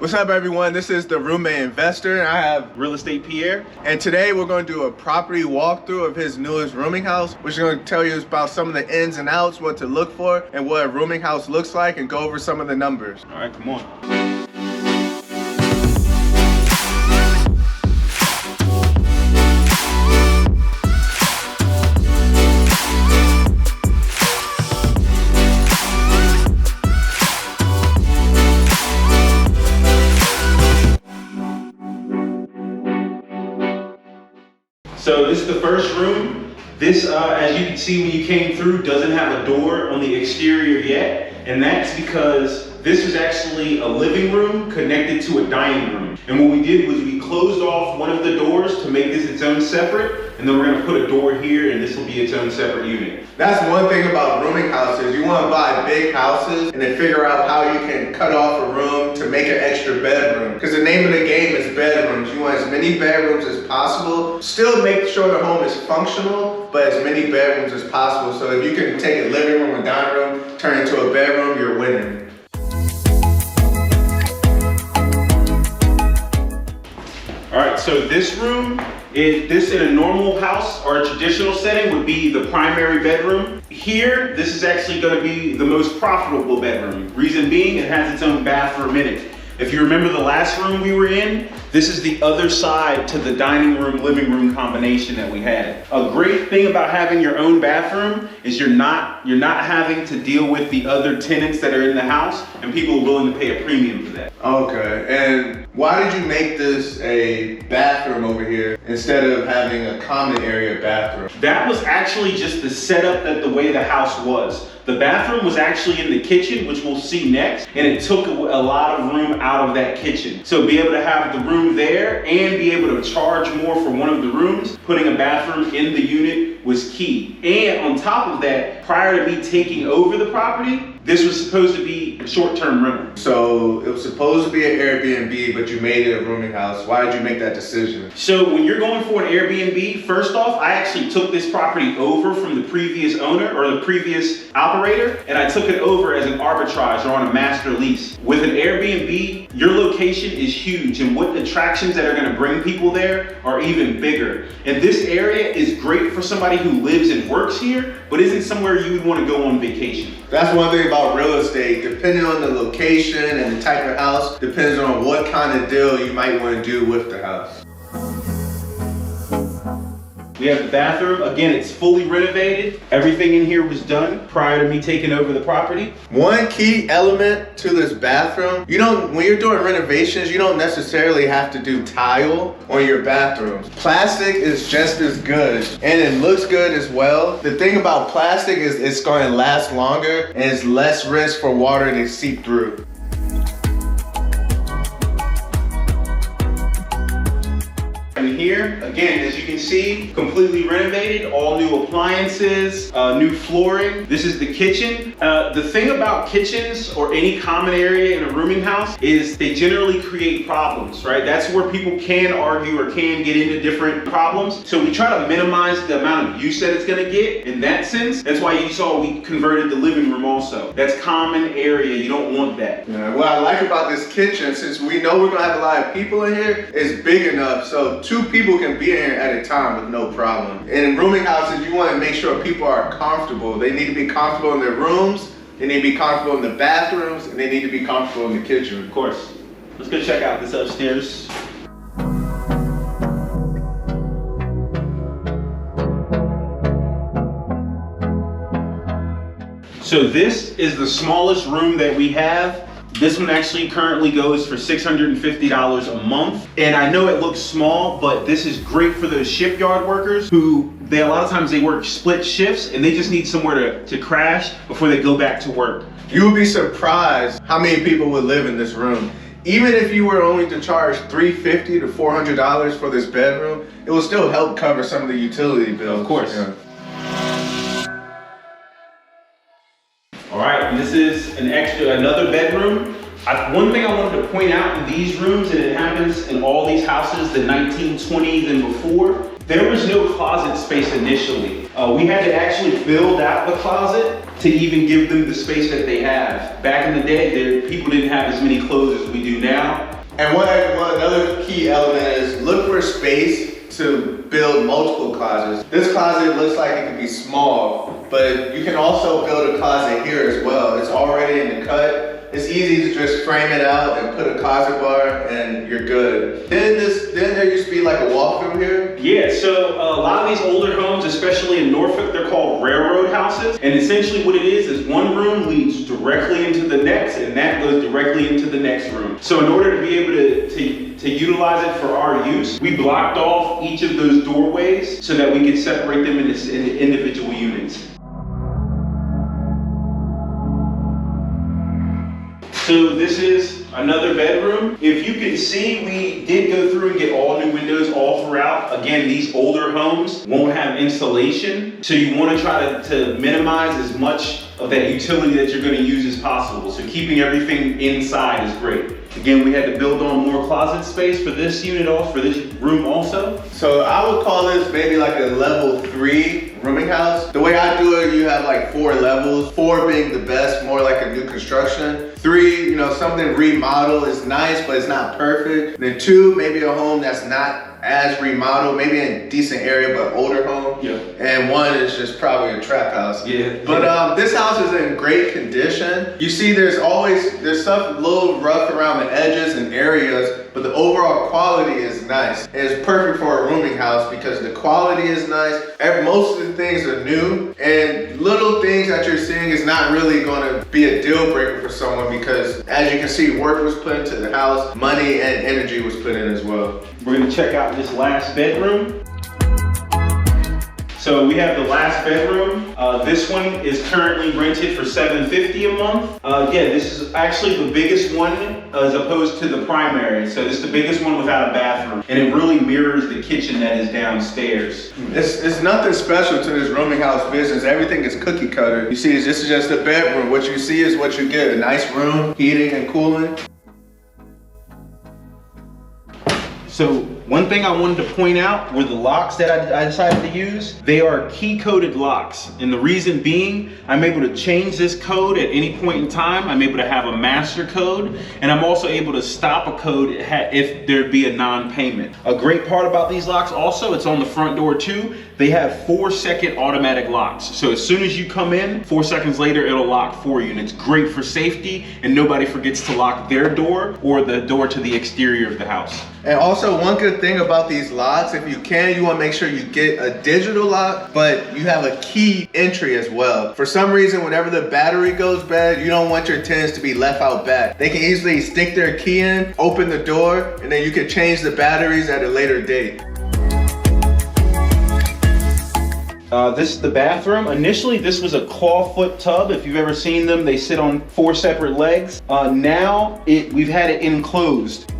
What's up, everyone? This is the Roommate Investor, and I have Real Estate Pierre. And today we're going to do a property walkthrough of his newest rooming house, which is going to tell you about some of the ins and outs, what to look for, and what a rooming house looks like, and go over some of the numbers. All right, come on. So this is the first room. This, as you can see when you came through, doesn't have a door on the exterior yet. And that's because this is actually a living room connected to a dining room. And what we did was we closed off one of the doors to make this its own separate. And then we're gonna put a door here and this will be its own separate unit. That's one thing about rooming houses. You wanna buy big houses and then figure out how you can cut off a room to make an extra bedroom. Because the name of the game is bedrooms. You want as many bedrooms as possible. Still make sure the home is functional, but as many bedrooms as possible. So if you can take a living room or dining room, turn it into a bedroom, you're winning. All right, so this room, this in a normal house or a traditional setting would be the primary bedroom. Here, this is actually gonna be the most profitable bedroom. Reason being, it has its own bathroom in it. If you remember the last room we were in, this is the other side to the dining room, living room combination that we had. A great thing about having your own bathroom is you're not having to deal with the other tenants that are in the house, and people are willing to pay a premium for that. Okay, and why did you make this a bathroom over here instead of having a common area bathroom? That was actually just the setup that the way the house was. The bathroom was actually in the kitchen, which we'll see next, and it took a lot of room out of that kitchen. So be able to have the room there and be able to charge more for one of the rooms, putting a bathroom in the unit was key. And on top of that, prior to me taking over the property, this was supposed to be a short-term rental. So it was supposed to be an Airbnb, but you made it a rooming house. Why did you make that decision? So when you're going for an Airbnb, first off, I actually took this property over from the previous owner or the previous operator, and I took it over as an arbitrage or on a master lease. With an Airbnb, your location is huge, and what attractions that are gonna bring people there are even bigger. And this area is great for somebody who lives and works here, but isn't somewhere you would wanna go on vacation. That's one thing about real estate. Depending on the location and the type of house, depends on what kind of deal you might want to do with the house. We have the bathroom. Again, it's fully renovated. Everything in here was done prior to me taking over the property. One key element to this bathroom, when you're doing renovations, you don't necessarily have to do tile on your bathrooms. Plastic is just as good, and it looks good as well. The thing about plastic is it's going to last longer, and it's less risk for water to seep through. And here, again, as you can see, completely renovated, all new appliances, new flooring. This is the kitchen. The thing about kitchens or any common area in a rooming house is they generally create problems, right? That's where people can argue or can get into different problems. So we try to minimize the amount of use that it's gonna get in that sense. That's why you saw we converted the living room also. That's common area, you don't want that. Yeah, what I like about this kitchen, since we know we're gonna have a lot of people in here, it's big enough so 2 people can be in here at a time with no problem. And in rooming houses, you want to make sure people are comfortable. They need to be comfortable in their rooms, they need to be comfortable in the bathrooms, and they need to be comfortable in the kitchen. Of course. Let's go check out this upstairs. So this is the smallest room that we have. This one actually currently goes for $650 a month. And I know it looks small, but this is great for those shipyard workers who, a lot of times they work split shifts and they just need somewhere to crash before they go back to work. You would be surprised how many people would live in this room. Even if you were only to charge $350 to $400 for this bedroom, it will still help cover some of the utility bills. Of course. Yeah. All right, and this is another bedroom. One thing I wanted to point out in these rooms, and it happens in all these houses, the 1920s and before, there was no closet space initially. We had to actually build out the closet to even give them the space that they have. Back in the day, people didn't have as many clothes as we do now. And another key element is look for space to build multiple closets. This closet looks like it could be small, but you can also build a closet here as well. It's already in the cut. It's easy to just frame it out and put a closet bar and you're good. Then there used to be like a walkthrough here. Yeah, so a lot of these older homes, especially in Norfolk, they're called railroad houses. And essentially what it is one room leads directly into the next, and that goes directly into the next room. So in order to be able to utilize it for our use, we blocked off each of those doorways so that we could separate them into individual units. So this is another bedroom. If you can see, we did go through and get all new windows all throughout. Again, these older homes won't have insulation, so you want to try to minimize as much of that utility that you're going to use as possible. So keeping everything inside is great. Again, we had to build on more closet space for this unit, for this room also. So I would call this maybe like a level 3 rooming house. The way I do it, you have like 4 levels, 4 being the best, more like a new construction. 3, something remodeled is nice, but it's not perfect. Then 2, maybe a home that's not as remodeled, maybe in a decent area, but older home. Yeah. And 1 is just probably a trap house. Yeah. But this house is in great condition. You see there's stuff a little rough around the edges and areas, but the overall quality is nice. And it's perfect for a rooming house because the quality is nice. Most of the things are new, and little things that you're seeing is not really gonna be a deal breaker for someone because as you can see, work was put into the house, money and energy was put in as well. We're gonna check out this last bedroom. So we have the last bedroom. This one is currently rented for $750 a month. Yeah, this is actually the biggest one as opposed to the primary. So this is the biggest one without a bathroom. And it really mirrors the kitchen that is downstairs. It's nothing special to this rooming house business. Everything is cookie cutter. You see, this is just a bedroom. What you see is what you get. A nice room, heating and cooling. So one thing I wanted to point out were the locks that I decided to use. They are key coded locks. And the reason being, I'm able to change this code at any point in time. I'm able to have a master code, and I'm also able to stop a code if there'd be a non-payment. A great part about these locks also, it's on the front door too. They have 4-second automatic locks. So as soon as you come in, 4 seconds later, it'll lock for you. And it's great for safety, and nobody forgets to lock their door or the door to the exterior of the house. And also one good thing about these locks, if you can, you want to make sure you get a digital lock, but you have a key entry as well. For some reason, whenever the battery goes bad, you don't want your tenants to be left out back. They can easily stick their key in, open the door, and then you can change the batteries at a later date. This is the bathroom. Initially, this was a clawfoot tub. If you've ever seen them, they sit on 4 separate legs. Now, we've had it enclosed.